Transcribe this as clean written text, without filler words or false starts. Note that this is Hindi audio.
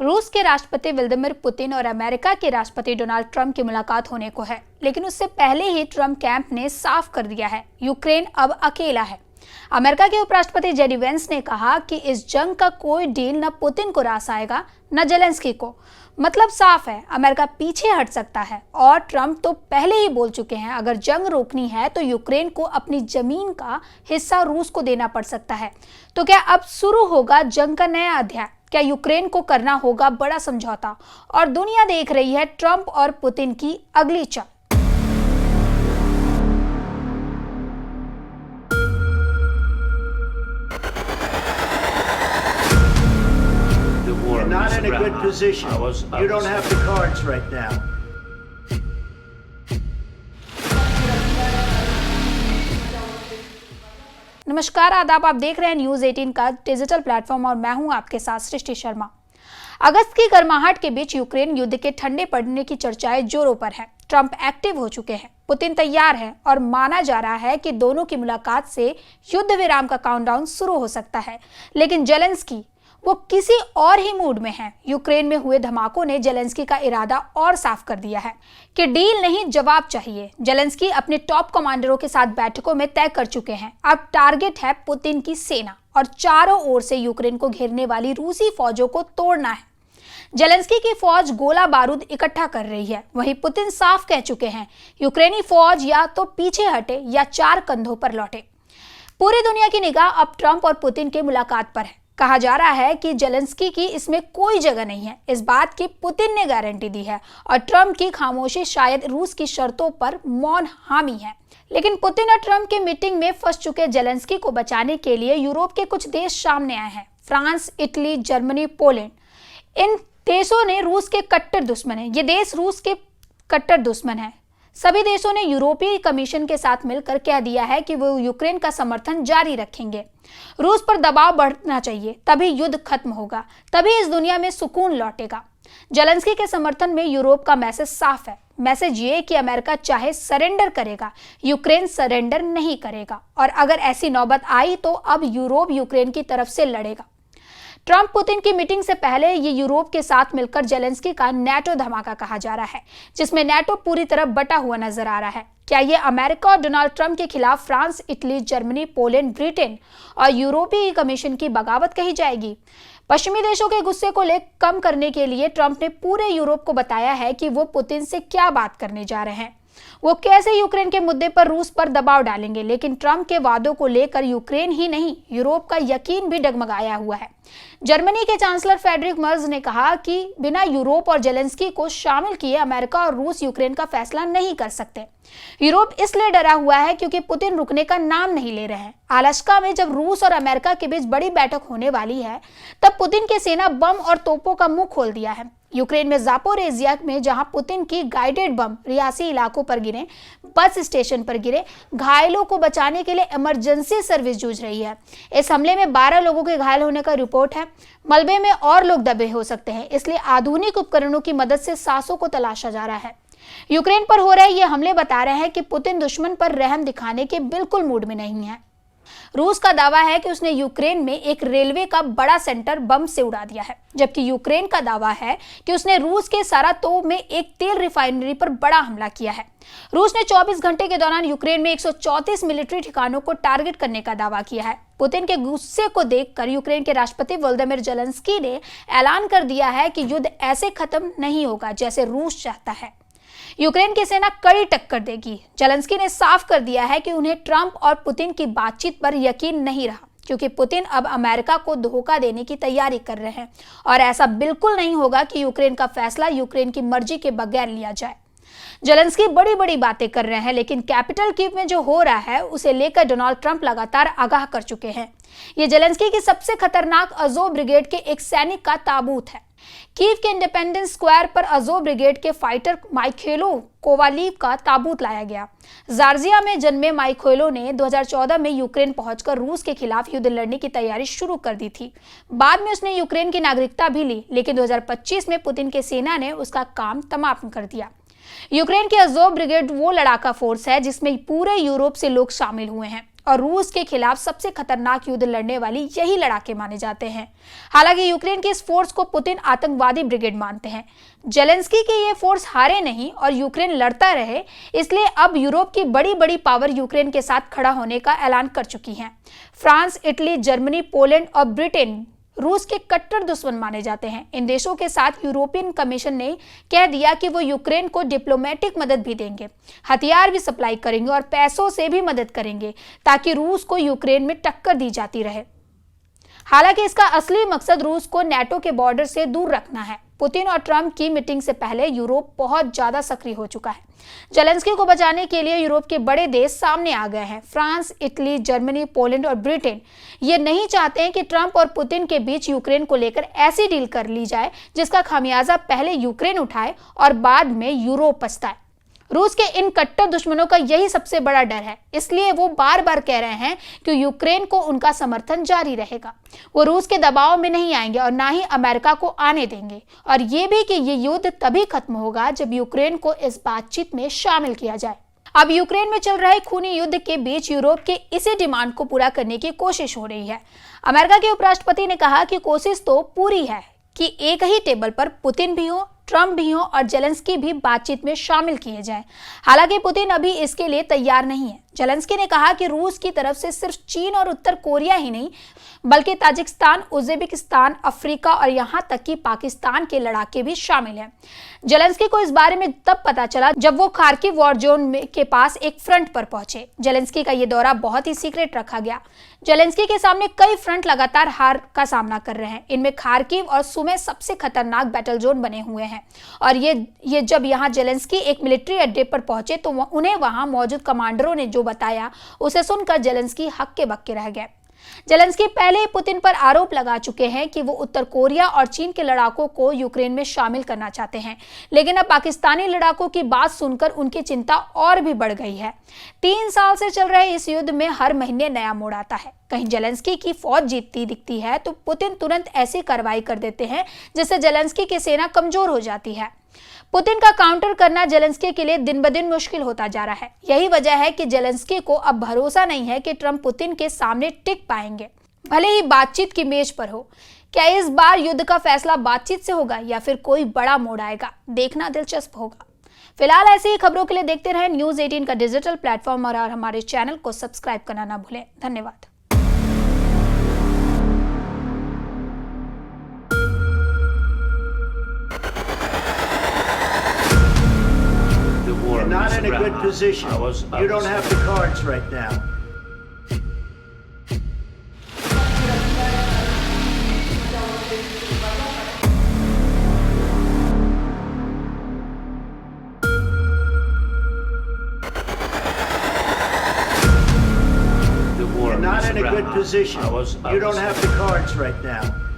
रूस के राष्ट्रपति व्लादिमीर पुतिन और अमेरिका के राष्ट्रपति डोनाल्ड ट्रंप की मुलाकात होने को है, लेकिन उससे पहले ही ट्रंप कैंप ने साफ कर दिया है, यूक्रेन अब अकेला है। अमेरिका के उपराष्ट्रपति जेडी वेंस ने कहा कि इस जंग का कोई डील न पुतिन को रास आएगा न जेलेंस्की को। मतलब साफ है, अमेरिका पीछे हट सकता है और ट्रंप तो पहले ही बोल चुके हैं अगर जंग रोकनी है तो यूक्रेन को अपनी जमीन का हिस्सा रूस को देना पड़ सकता है। तो क्या अब शुरू होगा जंग का नया अध्याय? क्या यूक्रेन को करना होगा बड़ा समझौता? और दुनिया देख रही है ट्रंप और पुतिन की अगली चाल। You're not in a good position. You don't have the cards right now. नमस्कार, आदाब। आप देख रहे हैं न्यूज 18 का डिजिटल प्लेटफॉर्म और मैं हूं आपके साथ सृष्टि शर्मा। अगस्त की गर्माहट के बीच यूक्रेन युद्ध के ठंडे पड़ने की चर्चाएं जोरों पर है। ट्रंप एक्टिव हो चुके हैं, पुतिन तैयार है और माना जा रहा है कि दोनों की मुलाकात से युद्ध विराम का काउंटडाउन शुरू हो सकता है। लेकिन जेलेंस्की वो किसी और ही मूड में है। यूक्रेन में हुए धमाकों ने जेलेंस्की का इरादा और साफ कर दिया है कि डील नहीं, जवाब चाहिए। जेलेंस्की अपने टॉप कमांडरों के साथ बैठकों में तय कर चुके हैं। अब टारगेट है पुतिन की सेना और चारों ओर से यूक्रेन को घेरने वाली रूसी फौजों को तोड़ना है। जेलेंस्की की फौज गोला बारूद इकट्ठा कर रही है, वहीं पुतिन साफ कह चुके हैं यूक्रेनी फौज या तो पीछे हटे या चार कंधों पर लौटे। पूरी दुनिया की निगाह अब ट्रंप और पुतिन की मुलाकात पर है। कहा जा रहा है कि जेलेंस्की की इसमें कोई जगह नहीं है। इस बात की पुतिन ने गारंटी दी है और ट्रंप की खामोशी शायद रूस की शर्तों पर मौन हामी है। लेकिन पुतिन और ट्रंप की मीटिंग में फंस चुके जेलेंस्की को बचाने के लिए यूरोप के कुछ देश सामने आए हैं। France, Italy, Germany, Poland. इन देशों ने रूस के कट्टर दुश्मन है। ये देश रूस के कट्टर दुश्मन है। सभी देशों ने यूरोपीय कमीशन के साथ मिलकर कह दिया है कि वो यूक्रेन का समर्थन जारी रखेंगे। रूस पर दबाव बढ़ना चाहिए, तभी युद्ध खत्म होगा, तभी इस दुनिया में सुकून लौटेगा। जेलेंस्की के समर्थन में यूरोप का मैसेज साफ है। मैसेज ये कि अमेरिका चाहे सरेंडर करेगा, यूक्रेन सरेंडर नहीं करेगा। और अगर ऐसी नौबत आई तो अब यूरोप यूक्रेन की तरफ से लड़ेगा। ट्रंप पुतिन की मीटिंग से पहले ये यूरोप के साथ मिलकर जेलेंस्की का नेटो धमाका कहा जा रहा है, जिसमें नेटो पूरी तरह बटा हुआ नजर आ रहा है। क्या ये अमेरिका और डोनाल्ड ट्रंप के खिलाफ France, Italy, Germany, Poland, Britain और यूरोपीय कमीशन की बगावत कही जाएगी? पश्चिमी देशों के गुस्से को कम करने के लिए ट्रंप ने पूरे यूरोप को बताया है कि वो पुतिन से क्या बात करने जा रहे हैं, वो कैसे यूक्रेन के मुद्दे पर रूस पर दबाव डालेंगे। लेकिन ट्रंप के वादों को लेकर यूक्रेन ही नहीं, यूरोप का यकीन भी डगमगाया हुआ है। जर्मनी के चांसलर फ्रेडरिक मर्ज ने कहा कि बिना यूरोप और जेलेंस्की को शामिल किए अमेरिका और रूस यूक्रेन का फैसला नहीं कर सकते। यूरोप इसलिए डरा हुआ है क्योंकि पुतिन रुकने का नाम नहीं ले रहे हैं। अलास्का में जब रूस और अमेरिका के बीच बड़ी बैठक होने वाली है, तब पुतिन की सेना बम और तोपों का मुंह खोल दिया है। यूक्रेन में जापोरेजिया में जहां पुतिन की गाइडेड बम रिहायशी इलाकों पर गिरे, बस स्टेशन पर गिरे, घायलों को बचाने के लिए इमरजेंसी सर्विस जूझ रही है। इस हमले में 12 लोगों के घायल होने का रिपोर्ट है। मलबे में और लोग दबे हो सकते हैं, इसलिए आधुनिक उपकरणों की मदद से सांसों को तलाशा जा रहा है। यूक्रेन पर हो रहे ये हमले बता रहे हैं कि पुतिन दुश्मन पर रहम दिखाने के बिल्कुल मूड में नहीं है। रूस का दावा है कि उसने यूक्रेन में एक रेलवे का बड़ा सेंटर बम से उड़ा दिया है, जबकि यूक्रेन का दावा है कि उसने रूस के सारातोव में एक तेल रिफाइनरी पर बड़ा हमला किया है। रूस ने 24 घंटे के दौरान यूक्रेन में 134 मिलिट्री ठिकानों को टारगेट करने का दावा किया है। पुतिन के गुस्से को देखकर यूक्रेन के राष्ट्रपति व्लादिमीर जेलेंस्की ने ऐलान कर दिया है कि युद्ध ऐसे खत्म नहीं होगा जैसे रूस चाहता है। यूक्रेन की सेना कड़ी टक्कर देगी। जेलेंस्की ने साफ कर दिया है कि उन्हें ट्रंप और पुतिन की बातचीत पर यकीन नहीं रहा, क्योंकि पुतिन अब अमेरिका को धोखा देने की तैयारी कर रहे हैं और ऐसा बिल्कुल नहीं होगा कि यूक्रेन का फैसला यूक्रेन की मर्जी के बगैर लिया जाए। जेलेंस्की बड़ी बड़ी बातें कर रहे हैं, लेकिन कैपिटल कीव में जो हो रहा है उसे लेकर डोनाल्ड ट्रंप लगातार आगाह कर चुके हैं। ये जेलेंस्की की सबसे खतरनाक अज़ोव ब्रिगेड के एक सैनिक का ताबूत है। कीव के इंडिपेंडेंस स्क्वायर पर अज़ोव ब्रिगेड के फाइटर माइखेलो कोवालीव का ताबूत लाया गया। जॉर्जिया में जन्मे माइखेलो ने 2014 में यूक्रेन पहुंचकर रूस के खिलाफ युद्ध लड़ने की तैयारी शुरू कर दी थी। बाद में उसने यूक्रेन की नागरिकता भी ली, लेकिन 2025 में पुतिन की सेना ने उसका काम तमाम कर दिया। यूक्रेन की अज़ोव ब्रिगेड वो लड़ाका फोर्स है जिसमें पूरे यूरोप से लोग शामिल हुए हैं। और रूस के खिलाफ सबसे खतरनाक युद्ध लड़ने वाली यही लड़ाके माने जाते हैं। हालांकि यूक्रेन की इस फोर्स को पुतिन आतंकवादी ब्रिगेड मानते हैं। जेलेंस्की की ये फोर्स हारे नहीं और यूक्रेन लड़ता रहे, इसलिए अब यूरोप की बड़ी बड़ी पावर यूक्रेन के साथ खड़ा होने का ऐलान कर चुकी हैं। फ्रांस, इटली, जर्मनी, पोलैंड और ब्रिटेन रूस के कट्टर दुश्मन माने जाते हैं। इन देशों के साथ यूरोपियन कमीशन ने कह दिया कि वो यूक्रेन को डिप्लोमेटिक मदद भी देंगे, हथियार भी सप्लाई करेंगे और पैसों से भी मदद करेंगे ताकि रूस को यूक्रेन में टक्कर दी जाती रहे। हालांकि इसका असली मकसद रूस को नाटो के बॉर्डर से दूर रखना है। पुतिन और ट्रंप की मीटिंग से पहले यूरोप बहुत ज्यादा सक्रिय हो चुका है। जेलेंस्की को बचाने के लिए यूरोप के बड़े देश सामने आ गए हैं। फ्रांस, इटली, जर्मनी, पोलैंड और ब्रिटेन ये नहीं चाहते हैं कि ट्रंप और पुतिन के बीच यूक्रेन को लेकर ऐसी डील कर ली जाए जिसका खामियाजा पहले यूक्रेन उठाए और बाद में यूरोप पछताए। रूस के इन कट्टर दुश्मनों का यही सबसे बड़ा डर है, इसलिए वो बार बार कह रहे हैं कि यूक्रेन को उनका समर्थन जारी रहेगा। वो रूस के दबाव में नहीं आएंगे और ना ही अमेरिका को आने देंगे, और ये भी कि ये युद्ध तभी खत्म होगा जब यूक्रेन को इस बातचीत में शामिल किया जाए। अब यूक्रेन में चल रहे खूनी युद्ध के बीच यूरोप के इसी डिमांड को पूरा करने की कोशिश हो रही है। अमेरिका के उपराष्ट्रपति ने कहा कि कोशिश तो पूरी है कि एक ही टेबल पर पुतिन भी हो, ट्रंप भी हो और जेलेंस्की भी बातचीत में शामिल किए जाएं। हालांकि पुतिन अभी इसके लिए तैयार नहीं है। जेलेंस्की ने कहा कि रूस की तरफ से सिर्फ चीन और उत्तर कोरिया ही नहीं बल्कि ताजिकिस्तान, उज्बेकिस्तान, अफ्रीका और यहां तक कि पाकिस्तान के लड़ाके भी शामिल हैं। जेलेंस्की को इस बारे में तब पता चला जब वो खार्किव वॉर जोन के पास एक फ्रंट पर पहुंचे। जेलेंस्की का ये दौरा बहुत ही सीक्रेट रखा गया। जेलेंस्की के सामने कई फ्रंट लगातार हार का सामना कर रहे हैं। इनमें खार्किव और सुमे सबसे खतरनाक बैटल जोन बने हुए हैं और ये जब यहाँ जेलेंस्की एक मिलिट्री अड्डे पर पहुंचे तो उन्हें वहां मौजूद कमांडरों ने जो बताया उसे सुनकर जेलेंस्की हक्के बक्के रह गए। जेलेंस्की पहले ही पुतिन पर आरोप लगा चुके हैं कि वो उत्तर कोरिया और चीन के लड़ाकों को यूक्रेन में शामिल करना चाहते हैं, लेकिन अब पाकिस्तानी लड़ाकों की बात सुनकर उनकी चिंता और भी बढ़ गई है। 3 साल से चल रहे इस युद्ध में हर महीने नया मोड़ आता है। कहीं जेलेंस्की की फौज जीतती दिखती है तो पुतिन तुरंत ऐसी कार्रवाई कर देते हैं जिससे जेलेंस्की की सेना कमजोर हो जाती है। पुतिन का काउंटर करना जेलेंस्की के लिए दिन ब दिन मुश्किल होता जा रहा है। यही वजह है कि जेलेंस्की को अब भरोसा नहीं है कि ट्रंप पुतिन के सामने टिक पाएंगे, भले ही बातचीत की मेज पर हो। क्या इस बार युद्ध का फैसला बातचीत से होगा या फिर कोई बड़ा मोड़ आएगा, देखना दिलचस्प होगा। फिलहाल ऐसी ही खबरों के लिए देखते रहें न्यूज़ 18 का डिजिटल प्लेटफॉर्म और हमारे चैनल को सब्सक्राइब करना ना भूलें। धन्यवाद। You're not in a good position. You don't have the cards right now. You're not in a good position. You don't have the cards right now.